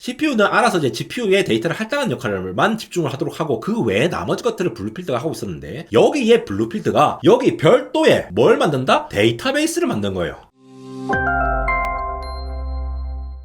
CPU는 알아서 이제 GPU의 데이터를 할당하는 역할만 집중을 하도록 하고 그 외에 나머지 것들을 블루필드가 하고 있었는데 여기에 블루필드가 여기 별도의 뭘 만든다? 데이터베이스를 만든 거예요.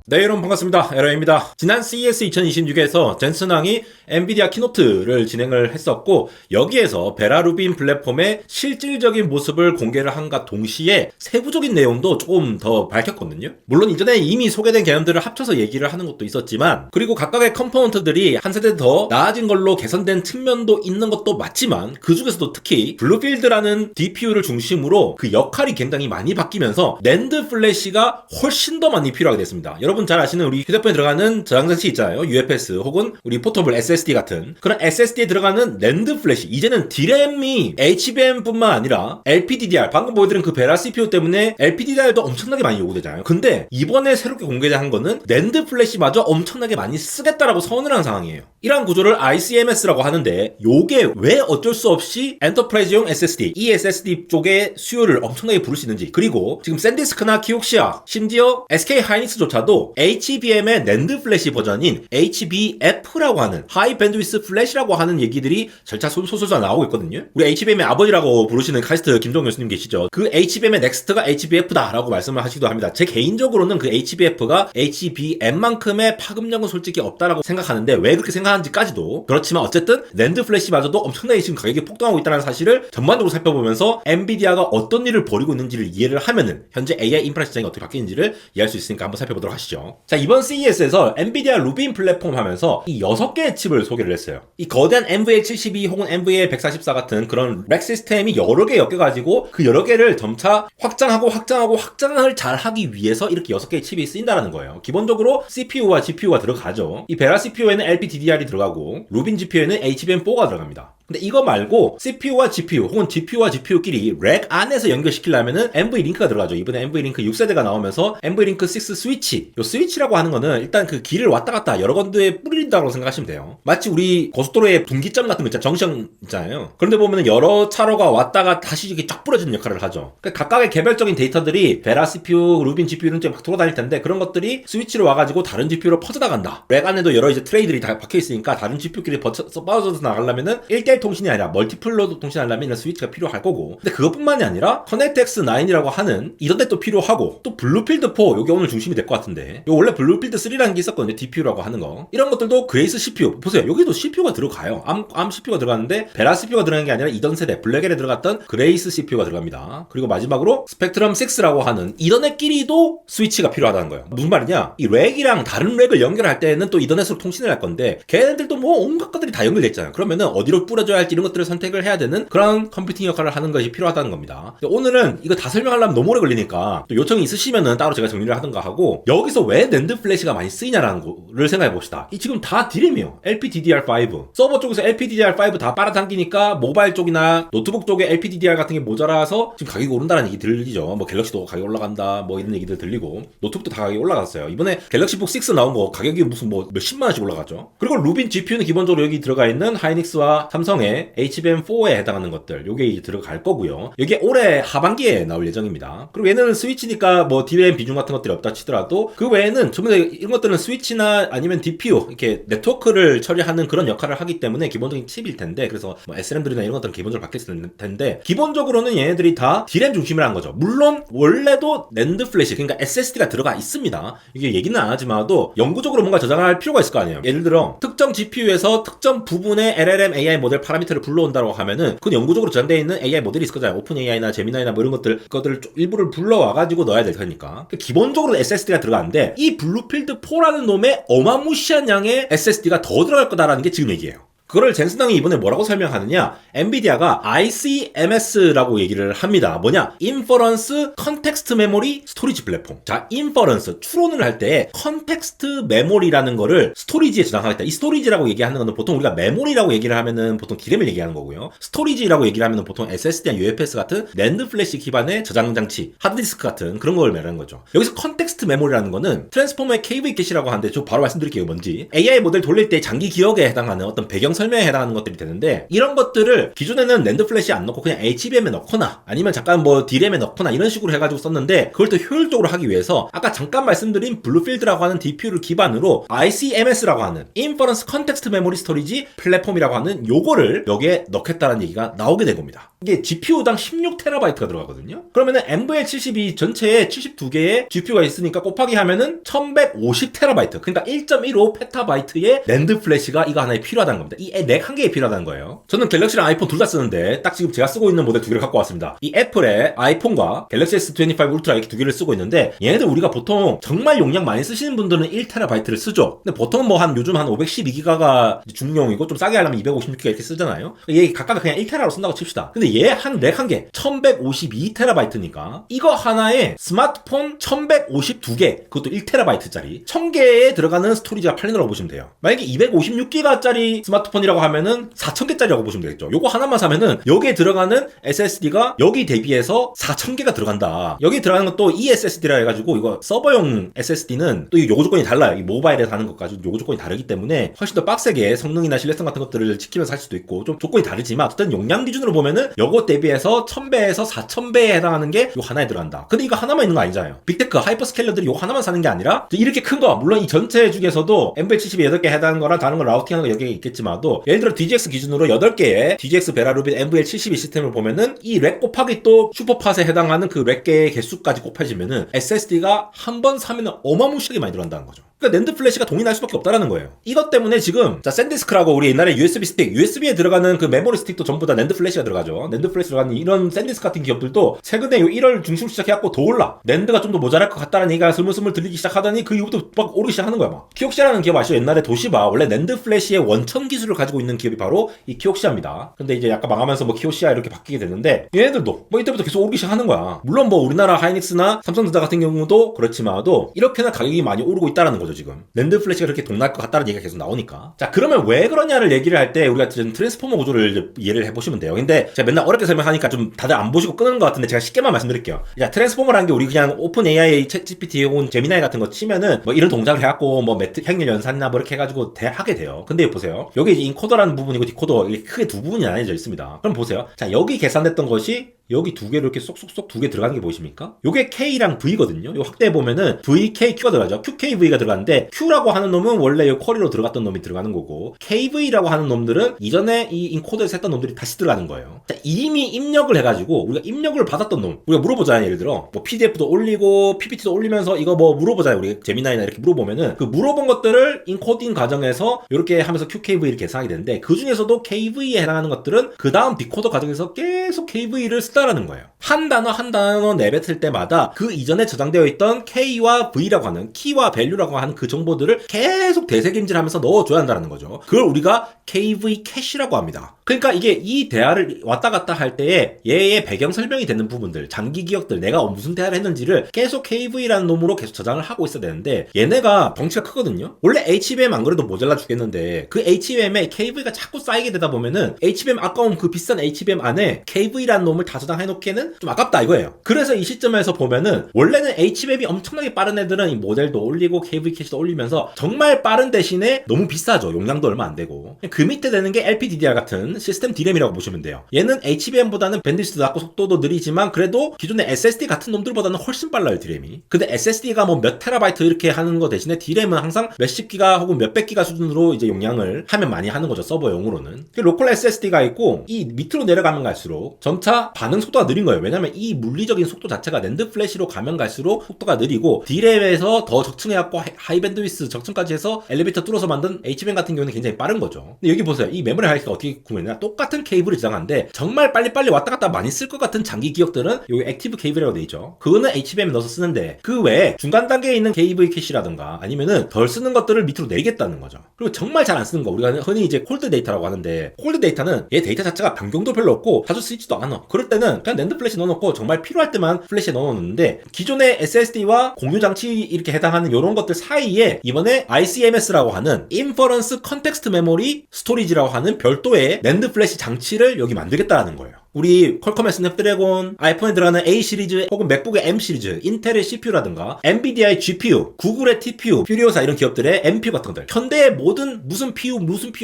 네, 여러분 반갑습니다. 에러입니다. 지난 CES 2026에서 젠슨 황이 엔비디아 키노트를 진행을 했었고 여기에서 베라 루빈 플랫폼의 실질적인 모습을 공개를 한과 동시에 세부적인 내용도 조금 더 밝혔거든요. 물론 이전에 이미 소개된 개념들을 합쳐서 얘기를 하는 것도 있었지만 그리고 각각의 컴포넌트들이 한 세대 더 나아진 걸로 개선된 측면도 있는 것도 맞지만 그 중에서도 특히 블루필드라는 DPU를 중심으로 그 역할이 굉장히 많이 바뀌면서 낸드 플래시가 훨씬 더 많이 필요하게 됐습니다. 여러분 잘 아시는 우리 휴대폰에 들어가는 저장장치 있잖아요. UFS 혹은 우리 포터블 SSD 같은 그런 SSD에 들어가는 낸드 플래시 이제는 D램이 HBM뿐만 아니라 LPDDR 방금 보여드린 그 베라 CPU 때문에 LPDDR도 엄청나게 많이 요구되잖아요. 근데 이번에 새롭게 공개한 거는 낸드 플래시마저 엄청나게 많이 쓰겠다라고 선언을 한 상황이에요. 이러한 구조를 ICMS라고 하는데 요게 왜 어쩔 수 없이 엔터프라이즈용 SSD, eSSD 쪽의 수요를 엄청나게 부를 수 있는지 그리고 지금 샌디스크나 키옥시아 심지어 SK 하이닉스조차도 HBM의 낸드 플래시 버전인 HBF라고 하는 하이 밴드위스 플래시라고 하는 얘기들이 절차 소소소 나오고 있거든요. 우리 HBM의 아버지라고 부르시는 카이스트 김종현 교수님 계시죠. 그 HBM의 넥스트가 HBF다라고 말씀을 하시기도 합니다. 제 개인적으로는 그 HBF가 HBM만큼의 파급력은 솔직히 없다라고 생각하는데 왜 그렇게 생각하는지까지도 그렇지만 어쨌든 낸드 플래시마저도 엄청나게 지금 가격이 폭등하고 있다는 사실을 전반적으로 살펴보면서 엔비디아가 어떤 일을 벌이고 있는지를 이해를 하면은 현재 AI 인프라 시장이 어떻게 바뀌는지를 이해할 수 있으니까 한번 살펴보도록 하시죠. 자, 이번 CES에서 엔비디아 루빈 플랫폼 하면서 이 6개의 칩을 소개를 했어요. 이 거대한 NVL72 혹은 NVL144 같은 그런 렉 시스템이 여러 개 엮여가지고 그 여러 개를 점차 확장을 잘 하기 위해서 이렇게 6개의 칩이 쓰인다는 거예요. 기본적으로 CPU와 GPU가 들어가죠. 이 베라 CPU에는 LPDDR이 들어가고 루빈 GPU에는 HBM4가 들어갑니다. 근데 이거 말고 CPU와 GPU 혹은 GPU와 GPU끼리 렉 안에서 연결시키려면은 NVLink가 들어가죠. 이번에 NVLink 6세대가 나오면서 NVLink 6 스위치. 요 스위치라고 하는 거는 일단 그 길을 왔다 갔다 여러 군데에 뿌린다고 생각하시면 돼요. 마치 우리 고속도로에 분기점 같은 거 있잖아요. 정션 있잖아요. 그런데 보면은 여러 차로가 왔다가 다시 이렇게 쫙 뿌려지는 역할을 하죠. 그러니까 각각의 개별적인 데이터들이 베라 CPU, 루빈 GPU는 막 돌아다닐 텐데 그런 것들이 스위치로 와가지고 다른 GPU로 퍼져나간다. 렉 안에도 여러 이제 트레이들이 다 박혀 있으니까 다른 GPU끼리 빠져서 나가려면은 1대1 통신이 아니라 멀티플로 통신하려면 이런 스위치가 필요할 거고 근데 그것뿐만이 아니라 커넥트 X9이라고 하는 이더넷도 필요하고 또 블루필드 4 요게 오늘 중심이 될 것 같은데 요 원래 블루필드 3라는 게 있었거든요. DPU라고 하는 거 이런 것들도 그레이스 CPU 보세요. 여기도 CPU가 들어가요. 암 CPU가 들어가는데 베라 CPU가 들어가는 게 아니라 이전 세대 블랙엘에 들어갔던 그레이스 CPU가 들어갑니다. 그리고 마지막으로 스펙트럼 6라고 하는 이더넷끼리도 스위치가 필요하다는 거예요. 무슨 말이냐 이 렉이랑 다른 렉을 연결할 때는 또 이더넷으로 통신을 할 건데 걔네들도 뭐 온갖 것들이 다 연결돼 있잖아요. 그러면은 어디로 뿌려줘야 할지 이런 것들을 선택을 해야 되는 그런 컴퓨팅 역할을 하는 것이 필요하다는 겁니다. 오늘은 이거 다 설명하려면 너무 오래 걸리니까 또 요청이 있으시면은 따로 제가 정리를 하던가 하고 여기서 왜 낸드 플래시가 많이 쓰이냐라는 거를 생각해 봅시다. 이 지금 다 D램이에요. LPDDR5 서버 쪽에서 LPDDR5 다 빨아당기니까 모바일 쪽이나 노트북 쪽에 LPDDR 같은 게 모자라서 지금 가격이 오른다는 얘기 들리죠. 뭐 갤럭시도 가격이 올라간다 뭐 이런 얘기들 들리고 노트북도 다 가격이 올라갔어요. 이번에 갤럭시북 6 나온 거 가격이 무슨 뭐 몇십만 원씩 올라갔죠. 그리고 루빈 GPU는 기본적으로 여기 들어가 있는 하이닉스와 삼성의 HBM4에 해당하는 것들 요게 이제 들어갈 거고요. 이게 올해 하반기에 나올 예정입니다. 그리고 얘는 스위치니까 뭐 D램 비중 같은 것들이 없다 치더라도 그 외에는 전부 다 이런 것들은 스위치나 아니면 DPU 이렇게 네트워크를 처리하는 그런 역할을 하기 때문에 기본적인 칩일 텐데 그래서 뭐 SRAM들이나 이런 것들은 기본적으로 바뀌었을 텐데 기본적으로는 얘네들이 다 D램 중심으로 한 거죠. 물론 원래도 낸드 플래시 그러니까 SSD가 들어가 있습니다. 이게 얘기는 안 하지만도 영구적으로 뭔가 저장할 필요가 있을 거 아니에요. 예를 들어 특정 GPU에서 특정 부분의 LLM AI 모델 파라미터를 불러온다고 하면은 그 영구적으로 저장되어 있는 AI 모델이 있을 거잖아요. 오픈 AI나 제미나이나 뭐 이런 것들을 일부를 불러와가지고 넣어야 될 테니까. 기본적으로 SSD가 들어가는데 이 블루필드 4라는 놈의 어마무시한 양의 SSD가 더 들어갈 거다라는 게 지금 얘기예요. 그거를 젠슨 황이 이번에 뭐라고 설명하느냐 엔비디아가 ICMS라고 얘기를 합니다. 뭐냐 인퍼런스 컨텍스트 메모리 스토리지 플랫폼. 자 인퍼런스 추론을 할 때 컨텍스트 메모리라는 거를 스토리지에 저장하겠다. 이 스토리지라고 얘기하는 거는 보통 우리가 메모리라고 얘기를 하면은 보통 D램을 얘기하는 거고요. 스토리지라고 얘기를 하면은 보통 SSD나 UFS 같은 낸드 플래시 기반의 저장 장치 하드디스크 같은 그런 걸 말하는 거죠. 여기서 컨텍스트 메모리라는 거는 트랜스포머의 KV 캐시라고 하는데 저 바로 말씀드릴게요. 뭔지 AI 모델 돌릴 때 장기 기억에 해당하는 어떤 배경 설명에 해당하는 것들이 되는데, 이런 것들을 기존에는 낸드 플래시 안 넣고 그냥 HBM에 넣거나 아니면 잠깐 뭐 D램에 넣거나 이런 식으로 해가지고 썼는데, 그걸 더 효율적으로 하기 위해서 아까 잠깐 말씀드린 블루필드라고 하는 DPU를 기반으로 ICMS라고 하는 인퍼런스 컨텍스트 메모리 스토리지 플랫폼이라고 하는 요거를 여기에 넣겠다는 얘기가 나오게 된 겁니다. 이게 GPU당 16TB가 들어가거든요. 그러면은 NVL72 전체에 72개의 GPU가 있으니까 곱하기 하면은 1150TB, 그러니까 1.15 페타바이트의 낸드 플래시가 이거 하나에 필요하다는 겁니다. 이 렉 한 개에 필요하다는 거예요. 저는 갤럭시랑 아이폰 둘 다 쓰는데 딱 지금 제가 쓰고 있는 모델 두 개를 갖고 왔습니다. 이 애플의 아이폰과 갤럭시 S25 울트라 이렇게 두 개를 쓰고 있는데, 얘네들 우리가 보통 정말 용량 많이 쓰시는 분들은 1TB를 쓰죠. 근데 보통 뭐 요즘 한 512기가가 중용이고 좀 싸게 하려면 256기가 이렇게 쓰잖아요. 얘 각각 그냥 1TB로 쓴다고 칩시다. 근데 얘 한 렉 한 개 1152TB니까 이거 하나에 스마트폰 1152개, 그것도 1TB짜리 1000개에 들어가는 스토리지가 팔리느라고 보시면 돼요. 만약에 256기가짜리 스마트폰이라고 하면은 4000개짜리라고 보시면 되겠죠. 요거 하나만 사면은 여기에 들어가는 SSD가 여기 대비해서 4000개가 들어간다. 여기 들어가는 것도 eSSD라 해가지고, 이거 서버용 SSD는 또 요구 조건이 달라요. 이 모바일에 하는 것까지 요구 조건이 다르기 때문에 훨씬 더 빡세게 성능이나 신뢰성 같은 것들을 지키면서 할 수도 있고 좀 조건이 다르지만, 어쨌든 용량 기준으로 보면은 요거 대비해서 1000배에서 4000배에 해당하는 게 요 하나에 들어간다. 근데 이거 하나만 있는 거 아니잖아요. 빅테크 하이퍼스케일러들이 요거 하나만 사는 게 아니라 이렇게 큰 거, 물론 이 전체 중에서도 NVL72 8개 해당하는 거랑 다른 걸 라우팅하는 거 여기에 있겠지만도, 예를 들어 DGX 기준으로 8개의 DGX 베라루빈 NVL72 시스템을 보면은 이 렉 곱하기 또 슈퍼팟에 해당하는 그 렉 개의 개수까지 곱해지면은 SSD가 한 번 사면은 어마무시하게 많이 들어간다는 거죠. 그러니까 낸드 플래시가 동일할 수밖에 없다라는 거예요. 이것 때문에 지금 샌디스크라고, 우리 옛날에 USB 스틱, USB에 들어가는 그 메모리 스틱도 전부 다 낸드 플래시가 들어가죠. 낸드 플래시 들어가는 이런 샌디스크 같은 기업들도 최근에 1월 중순 시작해갖고 더 올라. 낸드가 좀 더 모자랄 것 같다는 얘기가 스물스물 들리기 시작하더니 그 이후부터 막 오르기 시작하는 거야 막. 키옥시아라는 기업 아시죠? 옛날에 도시바, 원래 낸드 플래시의 원천 기술을 가지고 있는 기업이 바로 이 키옥시아입니다. 근데 이제 약간 망하면서 뭐 키옥시아 이렇게 바뀌게 됐는데, 얘네들도 뭐 이때부터 계속 오르기 시작하는 거야. 물론 뭐 우리나라 하이닉스나 삼성전자 같은 경우도 그렇지만도 이렇게나 가격이 많이 오르고 있다라는 거죠 지금. 낸드 플래시가 그렇게 동날 것 같다는 얘기가 계속 나오니까. 자, 그러면 왜 그러냐를 얘기를 할 때 우리가 지금 트랜스포머 구조를 이해를 해보시면 돼요. 근데 제가 맨날 어렵게 설명하니까 좀 다들 안 보시고 끄는 것 같은데, 제가 쉽게만 말씀드릴게요. 자, 트랜스포머라는 게 우리 그냥 오픈 AI, 챗 GPT 혹은 제미나이 같은 거 치면은 뭐 이런 동작을 해갖고 뭐 행렬 연산이나 뭐 이렇게 해가지고 하게 돼요. 근데 보세요. 여기 이제 인코더라는 부분이고 디코더, 이게 크게 두 부분이 나뉘어져 있습니다. 그럼 보세요. 자, 여기 계산됐던 것이 여기 두 개로 이렇게 쏙쏙쏙 두 개 들어가는 게 보이십니까? 요게 K랑 V거든요. 요 확대해 보면은 VK, Q가 들어가죠. QKV가 들어가는데, Q라고 하는 놈은 원래 요 쿼리로 들어갔던 놈이 들어가는 거고, KV라고 하는 놈들은 이전에 이 인코더에서 했던 놈들이 다시 들어가는 거예요. 자, 이미 입력을 해가지고 우리가 입력을 받았던 놈, 우리가 물어보잖아요. 예를 들어 뭐 PDF도 올리고 PPT도 올리면서 이거 뭐 물어보잖아요. 우리 제미나이나 이렇게 물어보면은 그 물어본 것들을 인코딩 과정에서 이렇게 하면서 QKV를 계산하게 되는데, 그 중에서도 KV에 해당하는 것들은 그 다음 디코더 과정에서 계속 KV를 다라는 거예요. 한 단어 내뱉을 때마다 그 이전에 저장되어 있던 K와 V라고 하는 키와 밸류라고 하는 그 정보들을 계속 되새김질하면서 넣어줘야 한다는 거죠. 그걸 우리가 KV 캐시라고 합니다. 그러니까 이게 이 대화를 왔다 갔다 할 때에 얘의 배경 설명이 되는 부분들, 장기 기억들, 내가 무슨 대화를 했는지를 계속 KV라는 놈으로 계속 저장을 하고 있어야 되는데, 얘네가 덩치가 크거든요. 원래 HBM 안 그래도 모자라 죽겠는데 그 HBM에 KV가 자꾸 쌓이게 되다 보면은 HBM 아까운 그 비싼 HBM 안에 KV라는 놈을 다 저장해 놓기에는 좀 아깝다 이거예요. 그래서 이 시점에서 보면은 원래는 HBM이 엄청나게 빠른 애들은 이 모델도 올리고 KV 캐시도 올리면서 정말 빠른 대신에 너무 비싸죠. 용량도 얼마 안 되고. 그 밑에 되는 게 LPDDR 같은 시스템 D램이라고 보시면 돼요. 얘는 HBM보다는 밴드위드도 낮고 속도도 느리지만 그래도 기존의 SSD 같은 놈들보다는 훨씬 빨라요, D램이. 근데 SSD가 뭐 몇 테라바이트 이렇게 하는 거 대신에 D램은 항상 몇십 기가 혹은 몇백 기가 수준으로 이제 용량을 하면 많이 하는 거죠, 서버용으로는. 로컬 SSD가 있고, 이 밑으로 내려가면 갈수록 점차 반응 속도가 느린 거예요. 왜냐면 이 물리적인 속도 자체가 낸드 플래시로 가면 갈수록 속도가 느리고, D램에서 더 적층해갖고 하이 밴드위스 적층까지 해서 엘리베이터 뚫어서 만든 HBM 같은 경우는 굉장히 빠른 거죠. 근데 여기 보세요. 이 메모리 하이가 어떻게 구매했냐? 똑같은 케이블을 저장하는데 정말 빨리빨리 왔다 갔다 많이 쓸 것 같은 장기 기억들은 여기 액티브 케이블이라고 돼 있죠. 그거는 HBM에 넣어서 쓰는데, 그 외에 중간 단계에 있는 KV 캐시라든가 아니면은 덜 쓰는 것들을 밑으로 내리겠다는 거죠. 그리고 정말 잘 안 쓰는 거, 우리가 흔히 이제 콜드 데이터라고 하는데, 콜드 데이터는 얘 데이터 자체가 변경도 별로 없고 자주 쓰지도 않아. 그럴 때는 그냥 낸드 플래시 넣어놓고 정말 필요할 때만 플래시에 넣어놓는데, 기존의 SSD와 공유 장치 이렇게 해당하는 이런 것들 사이에 이번에 ICMS라고 하는 인퍼런스 컨텍스트 메모리 스토리지라고 하는 별도의 낸드 플래시 장치를 여기 만들겠다라는 거예요. 우리 퀄컴의 스냅드래곤, 아이폰에 들어가는 A 시리즈 혹은 맥북의 M 시리즈, 인텔의 CPU라든가 엔비디아의 GPU, 구글의 TPU, 퓨리오사 이런 기업들의 NPU 같은 것들, 현대의 모든 무슨 PU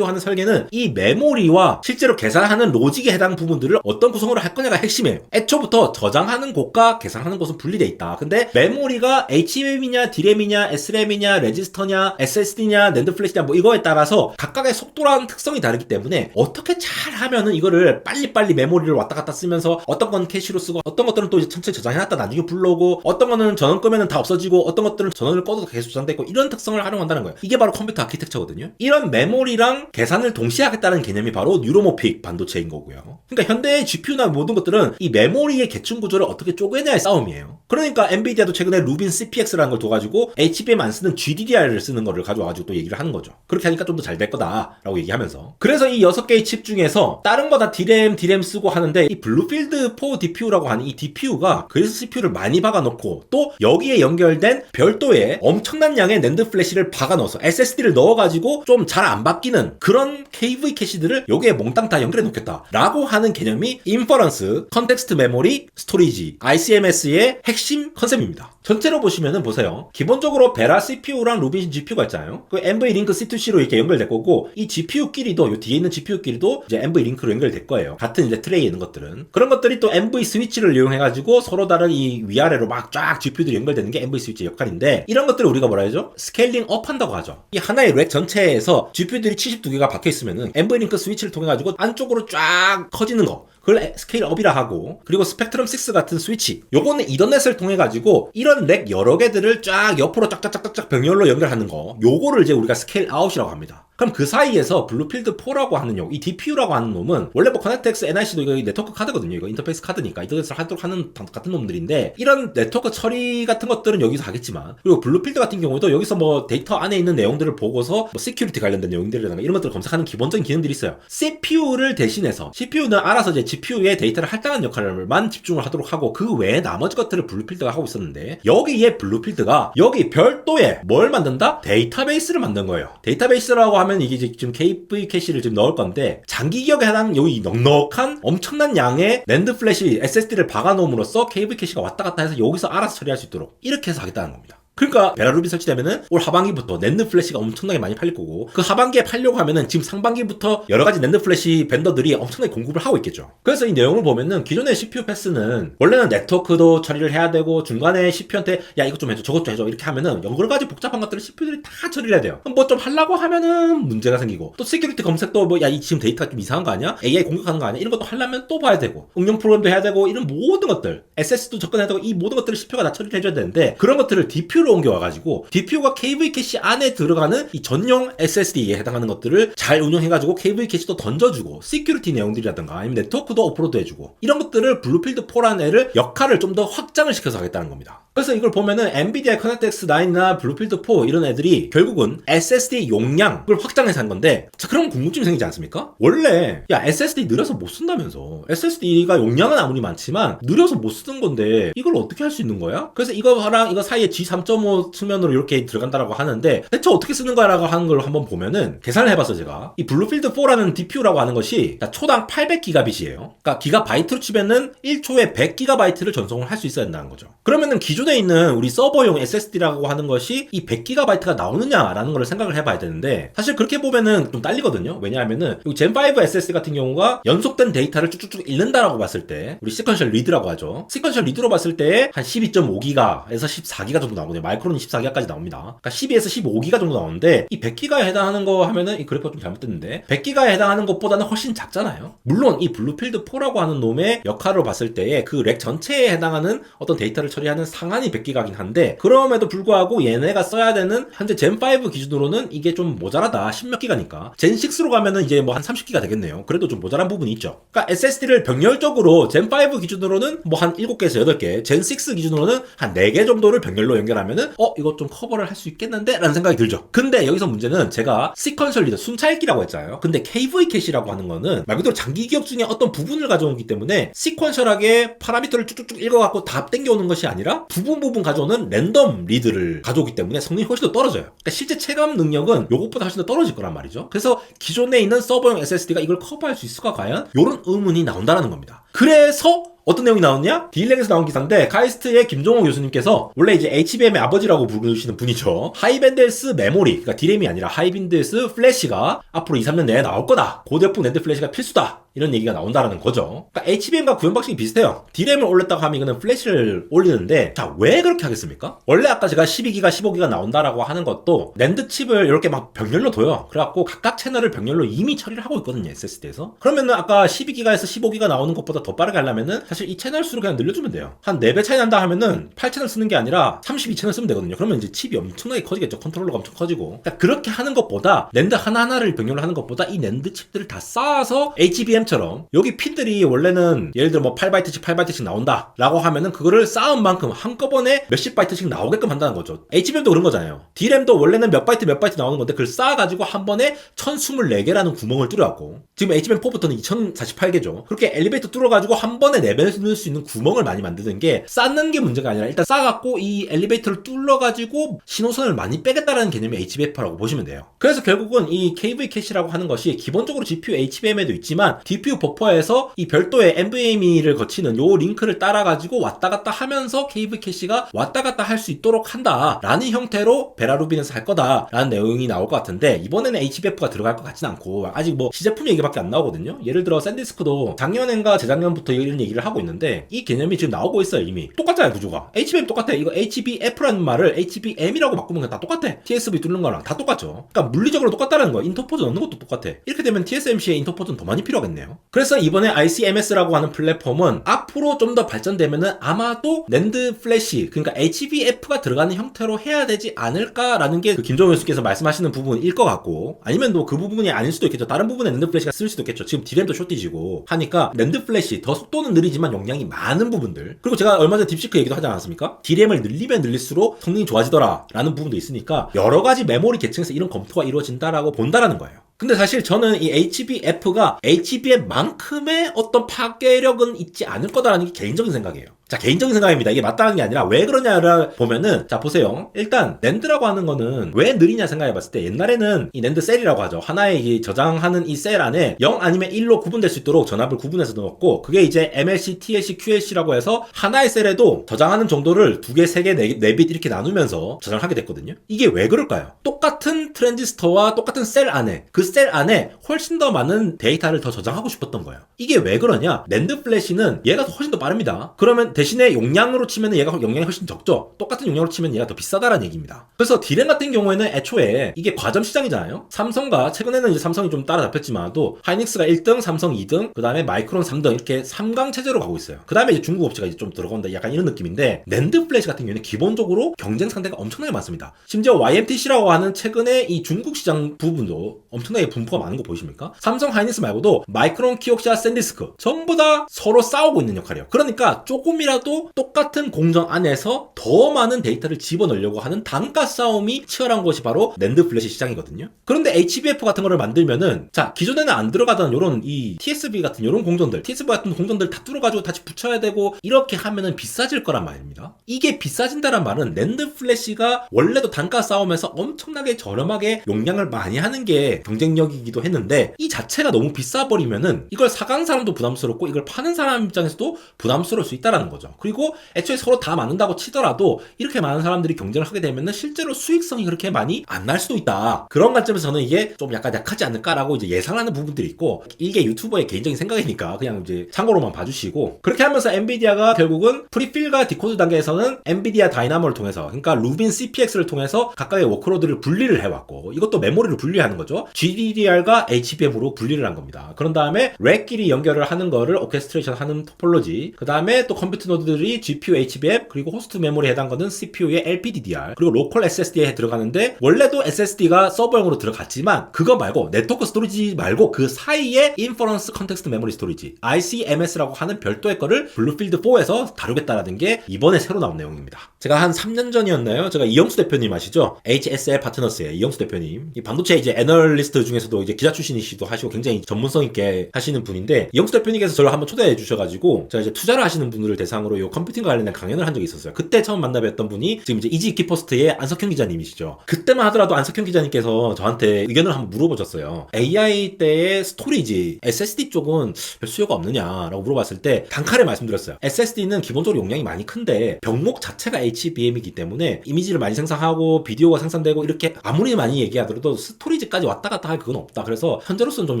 하는 설계는 이 메모리와 실제로 계산하는 로직에 해당 부분들을 어떤 구성으로 할 거냐가 핵심이에요. 애초부터 저장하는 곳과 계산하는 곳은 분리돼 있다. 근데 메모리가 HBM이냐, DRAM이냐, SRAM이냐, 레지스터냐, SSD냐, 낸드 플래시냐 뭐 이거에 따라서 각각의 속도라는 특성이 다르기 때문에 어떻게 잘 하면은 이거를 빨리빨리 메모리를 왔다 갔다 쓰면서 어떤 건 캐시로 쓰고 어떤 것들은 또 이제 천천히 저장해놨다 나중에 불러오고 어떤 거는 전원 끄면은 다 없어지고 어떤 것들은 전원을 꺼도 계속 저장돼 있고 이런 특성을 활용한다는 거예요. 이게 바로 컴퓨터 아키텍처거든요. 이런 메모리랑 계산을 동시에 하겠다는 개념이 바로 뉴로모픽 반도체인 거고요. 그러니까 현대의 GPU나 모든 것들은 이 메모리의 계층 구조를 어떻게 쪼개냐의 싸움이에요. 그러니까 엔비디아도 최근에 루빈 CPX라는 걸 둬가지고 HBM 안 쓰는 GDDR을 쓰는 거를 가져와가지고 또 얘기를 하는 거죠. 그렇게 하니까 좀 더 잘 될 거다라고 얘기하면서. 그래서 이 6개의 칩 중에서 다른 거 다 DRAM 쓰고 하는데 이 블루필드 4 DPU라고 하는 이 DPU가 그래서 CPU를 많이 박아놓고 또 여기에 연결된 별도의 엄청난 양의 낸드 플래시를 박아넣어서 SSD를 넣어가지고 좀 잘 안 바뀌는 그런 KV 캐시들을 여기에 몽땅 다 연결해 놓겠다 라고 하는 개념이 인퍼런스, 컨텍스트 메모리, 스토리지, ICMS의 핵심 컨셉입니다. 전체로 보시면은 보세요. 기본적으로 베라 CPU랑 루빈 GPU가 있잖아요. 그 NVLink C2C로 이렇게 연결될 거고 이 GPU끼리도 요 뒤에 있는 GPU끼리도 이제 NVLink로 연결될 거예요. 같은 이제 트레이에 있는 것들은 그런 것들이 또 NV 스위치를 이용해가지고 서로 다른 이 위아래로 막 쫙 GPU들이 연결되는 게 NV 스위치 역할인데 이런 것들을 우리가 뭐라 하죠? 스케일링 업 한다고 하죠. 이 하나의 렉 전체에서 GPU들이 72개가 박혀 있으면은 NVLink 스위치를 통해 가지고 안쪽으로 쫙 커지는 거. 그걸 스케일업이라 하고 그리고 스펙트럼 6 같은 스위치 요거는 이더넷을 통해 가지고 이런 렉 여러 개들을 쫙 옆으로 쫙쫙쫙쫙 병렬로 연결하는 거 요거를 이제 우리가 스케일 아웃이라고 합니다. 그럼 그 사이에서 블루필드 4라고 하는 이 DPU라고 하는 놈은 원래 뭐 커넥트X NIC도 이거 네트워크 카드거든요. 이거 인터페이스 카드니까 이더넷을 하도록 하는 같은 놈들인데 이런 네트워크 처리 같은 것들은 여기서 하겠지만 그리고 블루필드 같은 경우에도 여기서 뭐 데이터 안에 있는 내용들을 보고서 뭐 시큐리티 관련된 내용들이라든가 이런 것들을 검색하는 기본적인 기능들이 있어요. CPU를 대신해서 CPU는 알아서 이제 GPU의 데이터를 할당하는 역할만 집중을 하도록 하고 그 외에 나머지 것들을 블루필드가 하고 있었는데 여기에 블루필드가 여기 별도의 뭘 만든다? 데이터베이스를 만든 거예요. 데이터베이스라고 하면 이게 지금 KV 캐시를 지금 넣을 건데 장기 기억에 해당 여기 넉넉한 엄청난 양의 낸드 플래시 SSD를 박아놓음으로써 KV 캐시가 왔다 갔다 해서 여기서 알아서 처리할 수 있도록 이렇게 해서 하겠다는 겁니다. 그러니까 베라루빈 설치되면은 올 하반기부터 낸드 플래시가 엄청나게 많이 팔릴 거고 그 하반기에 팔려고 하면은 지금 상반기부터 여러 가지 낸드 플래시 벤더들이 엄청나게 공급을 하고 있겠죠. 그래서 이 내용을 보면은 기존의 CPU 패스는 원래는 네트워크도 처리를 해야 되고 중간에 CPU한테 야 이것 좀 해줘 저것 좀 해줘 이렇게 하면은 여러 가지 복잡한 것들을 CPU들이 다 처리를 해야 돼요. 뭐 좀 하려고 하면은 문제가 생기고 또 시큐리티 검색도 뭐 야 이 지금 데이터가 좀 이상한 거 아니야? AI 공격하는 거 아니야? 이런 것도 하려면 또 봐야 되고 응용 프로그램도 해야 되고 이런 모든 것들 SS도 접근해야 되고 이 모든 것들을 CPU가 다 처리를 해줘야 되는데 그런 것들을 DPU로 옮겨와가지고 DPU가 KV 캐시 안에 들어가는 이 전용 SSD에 해당하는 것들을 잘 운영해가지고 KV 캐시도 던져주고 시큐리티 내용들이라든가 아니면 네트워크도 오프로드 해주고 이런 것들을 블루필드 4라는 애를 역할을 좀 더 확장을 시켜서 하겠다는 겁니다. 그래서 이걸 보면은 엔비디아 커넥트X 9이나 블루필드 4 이런 애들이 결국은 SSD 용량을 확장해서 한 건데 자 그럼 궁금증이 생기지 않습니까? 원래 야 SSD 느려서 못 쓴다면서 SSD가 용량은 아무리 많지만 느려서 못 쓰는 건데 이걸 어떻게 할 수 있는 거야? 그래서 이거랑 이거 사이에 G3.5 측면으로 이렇게 들어간다라고 하는데 대체 어떻게 쓰는 거야라고 하는 걸 한번 보면은 계산을 해봤어 제가. 이 블루필드 4라는 DPU라고 하는 것이 초당 800기가빗이에요. 그러니까 기가바이트로 치면은 1초에 100기가바이트를 전송을 할 수 있어야 된다는 거죠. 그러면은 기존에 있는 우리 서버용 SSD라고 하는 것이 이 100기가바이트가 나오느냐라는 걸 생각을 해봐야 되는데 사실 그렇게 보면은 좀 딸리거든요. 왜냐하면은 젠5 SSD 같은 경우가 연속된 데이터를 쭉쭉쭉 읽는다라고 봤을 때 우리 시퀀셜 리드라고 하죠. 시퀀셜 리드로 봤을 때 한 12.5기가에서 14기가 정도 나오거든요. 마이크로는 14기가까지 나옵니다. 그러니까 12에서 15기가 정도 나오는데 이 100기가에 해당하는 거 하면은 이 그래프가 좀 잘못됐는데 100기가에 해당하는 것보다는 훨씬 작잖아요. 물론 이 블루필드 4라고 하는 놈의 역할로 봤을 때에 그 렉 전체에 해당하는 어떤 데이터를 처리하는 상한이 100기가긴 한데 그럼에도 불구하고 얘네가 써야 되는 현재 젠5 기준으로는 이게 좀 모자라다 10몇 기가니까 젠6로 가면은 이제 뭐 한 30기가 되겠네요. 그래도 좀 모자란 부분이 있죠. 그러니까 SSD를 병렬적으로 젠5 기준으로는 뭐 한 7개에서 8개 젠6 기준으로는 한 4개 정도를 병렬로 연결하면은 이거 좀 커버를 할 수 있겠는데? 라는 생각이 들죠. 근데 여기서 문제는 제가 시퀀셜 리더 순차 읽기라고 했잖아요. 근데 KV 캐시라고 하는 거는 말 그대로 장기 기억 중에 어떤 부분을 가져오기 때문에 시퀀셜하게 파라미터를 쭉쭉쭉 읽어갖고 다 땡겨오는 것이 아니라 부분 가져오는 랜덤 리드를 가져오기 때문에 성능이 훨씬 더 떨어져요. 그러니까 실제 체감 능력은 요것보다 훨씬 더 떨어질 거란 말이죠. 그래서 기존에 있는 서버용 SSD가 이걸 커버할 수 있을까 과연? 요런 의문이 나온다는 겁니다. 그래서 어떤 내용이 나왔냐? 딜렉에서 나온 기사인데 카이스트의 김종호 교수님께서 원래 이제 HBM의 아버지라고 부르시는 분이죠. 하이밴드에스 메모리, 그러니까 D램이 아니라 하이밴드에스 플래시가 앞으로 2, 3년 내에 나올 거다. 고대폭 낸드 플래시가 필수다. 이런 얘기가 나온다라는 거죠. 그러니까 HBM과 구현 방식이 비슷해요. D램을 올렸다고 하면 이거는 플래시를 올리는데 자, 왜 그렇게 하겠습니까? 원래 아까 제가 12기가, 15기가 나온다라고 하는 것도 낸드 칩을 이렇게 막 병렬로 둬요. 그래갖고 각각 채널을 병렬로 이미 처리를 하고 있거든요, SSD에서. 그러면은 아까 12기가에서 15기가 나오는 것보다 더 빠르게 하려면은 사실 이 채널 수를 그냥 늘려주면 돼요. 한 4배 차이 난다 하면은 8채널 쓰는 게 아니라 32채널 쓰면 되거든요. 그러면 이제 칩이 엄청나게 커지겠죠. 컨트롤러가 엄청 커지고. 그러니까 그렇게 하는 것보다 낸드 하나하나를 병렬로 하는 것보다 이 낸드 칩들을 다 쌓아서 HBM처럼 여기 핀들이 원래는 예를 들어 뭐 8바이트씩 8바이트씩 나온다 라고 하면은 그거를 쌓은 만큼 한꺼번에 몇십 바이트씩 나오게끔 한다는 거죠. HBM도 그런 거잖아요. D램도 원래는 몇 바이트 나오는 건데 그걸 쌓아가지고 한 번에 1024개라는 구멍을 뚫어갖고 지금 HBM4부터는 2048개죠. 그렇게 엘리베이터 뚫어가지고 한 번에 내뱉을 수 있는 구멍을 많이 만드는 게 쌓는 게 문제가 아니라 일단 쌓아갖고 이 엘리베이터를 뚫어가지고 신호선을 많이 빼겠다라는 개념의 HBF라고 보시면 돼요. 그래서 결국은 이 KV 캐시라고 하는 것이 기본적으로 GPU HBM에도 있지만 DPU 버퍼에서 이 별도의 NVMe를 거치는 요 링크를 따라가지고 왔다 갔다 하면서 KV 캐시가 왔다 갔다 할 수 있도록 한다라는 형태로 베라루빈에서 할 거다라는 내용이 나올 것 같은데 이번에는 HBF가 들어갈 것 같진 않고 아직 뭐 시제품 얘기밖에 안 나오거든요. 예를 들어 샌디스크도 작년인가 재작년부터 이런 얘기를 하고 있는데 이 개념이 지금 나오고 있어요. 이미 똑같잖아요. 구조가 HBM 똑같아. 이거 HBF라는 말을 HBM이라고 바꾸면 다 똑같아. TSV 뚫는 거랑 다 똑같죠. 그러니까 물리적으로 똑같다는 거. 인터포즈 넣는 것도 똑같아. 이렇게 되면 TSMC의 인터포즈는 더 많이 필요하겠네요. 그래서 이번에 ICMS라고 하는 플랫폼은 앞으로 좀 더 발전되면은 아마도 낸드 플래시, 그러니까 HBF가 들어가는 형태로 해야 되지 않을까라는 게 그 김종현 교수께서 말씀하시는 부분일 것 같고, 아니면 또 그 부분이 아닐 수도 있겠죠. 다른 부분에 낸드 플래시가 쓸 수도 있겠죠. 지금 D램도 쇼티지고 하니까 낸드 플래시 더 속도는 느리지만 용량이 많은 부분들. 그리고 제가 얼마 전에 딥시크 얘기도 하지 않았습니까? D램을 늘리면 늘릴수록 성능이 좋아지더라 라는 부분도 있으니까 여러 가지 메모리 계층에서 이런 검토가 이루어진다라고 본다라는 거예요. 근데 사실 저는 이 HBF가 HBM만큼의 어떤 파괴력은 있지 않을 거다라는 게 개인적인 생각이에요. 자, 개인적인 생각입니다. 이게 맞다는 게 아니라 왜 그러냐를 보면은, 자, 보세요. 일단 낸드라고 하는 거는 왜 느리냐 생각해 봤을 때 옛날에는 이 낸드 셀이라고 하죠. 하나의 이 저장하는 이 셀 안에 0 아니면 1로 구분될 수 있도록 전압을 구분해서 넣었고, 그게 이제 MLC, TLC, QLC라고 해서 하나의 셀에도 저장하는 정도를 2개, 3개, 4빛 이렇게 나누면서 저장하게 됐거든요. 이게 왜 그럴까요? 똑같은 트랜지스터와 똑같은 셀 안에, 그 셀 안에 훨씬 더 많은 데이터를 더 저장하고 싶었던 거예요. 이게 왜 그러냐? 낸드 플래시는 얘가 훨씬 더 빠릅니다. 그러면 대신에 용량으로 치면 얘가 용량이 훨씬 적죠. 똑같은 용량으로 치면 얘가 더 비싸다라는 얘기입니다. 그래서 D램 같은 경우에는 애초에 이게 과점 시장이잖아요. 삼성과 최근에는 이제 삼성이 좀 따라잡혔지만도 하이닉스가 1등, 삼성 2등, 그 다음에 마이크론 3등 이렇게 3강 체제로 가고 있어요. 그 다음에 이제 중국 업체가 이제 좀 들어간다 약간 이런 느낌인데 낸드 플래시 같은 경우에는 기본적으로 경쟁 상대가 엄청나게 많습니다. 심지어 YMTC라고 하는 최근에 이 중국 시장 부분도 엄청나게 분포가 많은 거 보이십니까? 삼성 하이닉스 말고도 마이크론, 키옥시아, 샌디스크 전부 다 서로 싸우고 있는 역할이에요. 그러니까 조금이라도 똑같은 공정 안에서 더 많은 데이터를 집어넣으려고 하는 단가 싸움이 치열한 것이 바로 낸드 플래시 시장이거든요. 그런데 HBF 같은 거를 만들면은 자, 기존에는 안 들어가던 요런 이 TSV 같은 요런 공정들, TSV 같은 공정들 다 뚫어가지고 다시 붙여야 되고 이렇게 하면은 비싸질 거란 말입니다. 이게 비싸진다란 말은 낸드 플래시가 원래도 단가 싸움에서 엄청나게 저렴하게 용량을 많이 하는 게 경쟁력이기도 했는데 이 자체가 너무 비싸버리면은 이걸 사가는 사람도 부담스럽고 이걸 파는 사람 입장에서도 부담스러울 수 있다라는 거죠. 그리고 애초에 서로 다 맞는다고 치더라도 이렇게 많은 사람들이 경쟁을 하게 되면은 실제로 수익성이 그렇게 많이 안 날 수도 있다. 그런 관점에서 저는 이게 좀 약간 약하지 않을까라고 이제 예상하는 부분들이 있고, 이게 유튜버의 개인적인 생각이니까 그냥 이제 참고로만 봐주시고, 그렇게 하면서 엔비디아가 결국은 프리필과 디코드 단계에서는 엔비디아 다이나모를 통해서, 그러니까 루빈 CPX를 통해서 각각의 워크로드를 분리를 해왔고, 이것도 메모리를 분리하는 거죠. GDDR과 HBM으로 분리를 한 겁니다. 그런 다음에 렉끼리 연결을 하는 거를 오케스트레이션 하는 토폴로지, 그 다음에 또 컴퓨터 노드들이 GPU HBM, 그리고 호스트 메모리에 해당 거는 CPU의 LPDDR, 그리고 로컬 SSD에 들어가는데 원래도 SSD가 서버용으로 들어갔지만 그거 말고 네트워크 스토리지 말고 그 사이에 인퍼런스 컨텍스트 메모리 스토리지 ICMS라고 하는 별도의 거를 블루필드 4에서 다루겠다라는 게 이번에 새로 나온 내용입니다. 제가 한 3년 전이었나요? 제가 이영수 대표님 아시죠? HSL 파트너스의 이영수 대표님, 이 반도체 이제 애널리스트 중에서도 이제 기자 출신이시기도 하시고 굉장히 전문성 있게 하시는 분인데, 이영수 대표님께서 저를 한번 초대해 주셔가지고 제가 이제 투자를 하시는 분들을 대상으로 요 컴퓨팅과 관련된 강연을 한 적이 있었어요. 그때 처음 만나 뵀던 분이 지금 이제 이지이키퍼스트의 안석형 기자님이시죠. 그때만 하더라도 안석형 기자님께서 저한테 의견을 한번 물어보셨어요. AI 때의 스토리지, SSD 쪽은 별 수요가 없느냐라고 물어봤을 때 단칼에 말씀드렸어요. SSD는 기본적으로 용량이 많이 큰데 병목 자체가 HBM이기 때문에 이미지를 많이 생성하고 비디오가 생산되고 이렇게 아무리 많이 얘기하더라도 스토리지까지 왔다 갔다 할 그건 없다. 그래서 현재로서는 좀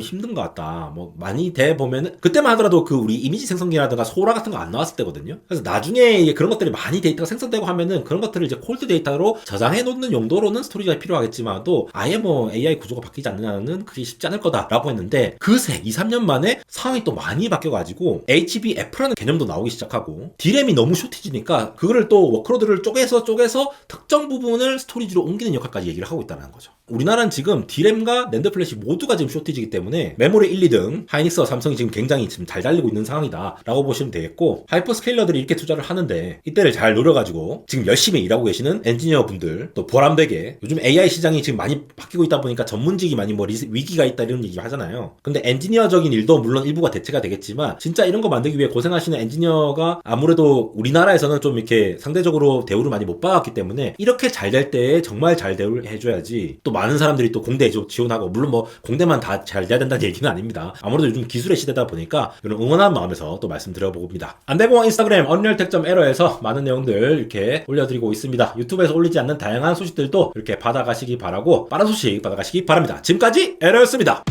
힘든 것 같다. 뭐 많이 돼 보면은 그때만 하더라도 그 우리 이미지 생성기라든가 소라 같은 거 안 나왔을 때거든요. 그래서 나중에 그런 것들이 많이 데이터가 생성되고 하면은 그런 것들을 이제 콜드 데이터로 저장해 놓는 용도로는 스토리지가 필요하겠지만도 아예 뭐 AI 구조가 바뀌지 않느냐는 그게 쉽지 않을 거다라고 했는데 그새 2, 3년 만에 상황이 또 많이 바뀌어가지고 HBF라는 개념도 나오기 시작하고 D램이 너무 쇼티지니까 그거를 또 워크로드를 쪼개서 특정 부분을 스토리지로 옮기는 역할까지 얘기를 하고 있다는 거죠. 우리나라는 지금 D램과 낸드 플래시 모두가 지금 쇼티지이기 때문에 메모리 1, 2등 하이닉스와 삼성이 지금 굉장히 지금 잘 달리고 있는 상황이다 라고 보시면 되겠고 하이퍼스케일러들이 이렇게 투자를 하는데 이때를 잘 노려가지고 지금 열심히 일하고 계시는 엔지니어 분들 또 보람되게 요즘 AI 시장이 지금 많이 바뀌고 있다 보니까 전문직이 많이 뭐 위기가 있다 이런 얘기 하잖아요. 근데 엔지니어적인 일도 물론 일부가 대체가 되겠지만 진짜 이런 거 만들기 위해 고생하시는 엔지니어가 아무래도 우리나라에서는 좀 이렇게 상대적으로 대우를 많이 못 받았기 때문에 이렇게 잘 될 때에 정말 잘 대우를 해줘야지 또 많은 사람들이 또 공대 지원하고 물론 뭐 공대만 다 잘 돼야 된다는 얘기는 아닙니다. 아무래도 요즘 기술의 시대다 보니까 이런 응원하는 마음에서 또 말씀드려봅니다. 안대공학 인스타그램 언리얼텍점에러에서 많은 내용들 이렇게 올려드리고 있습니다. 유튜브에서 올리지 않는 다양한 소식들도 이렇게 받아가시기 바라고 빠른 소식 받아가시기 바랍니다. 지금까지 에러였습니다.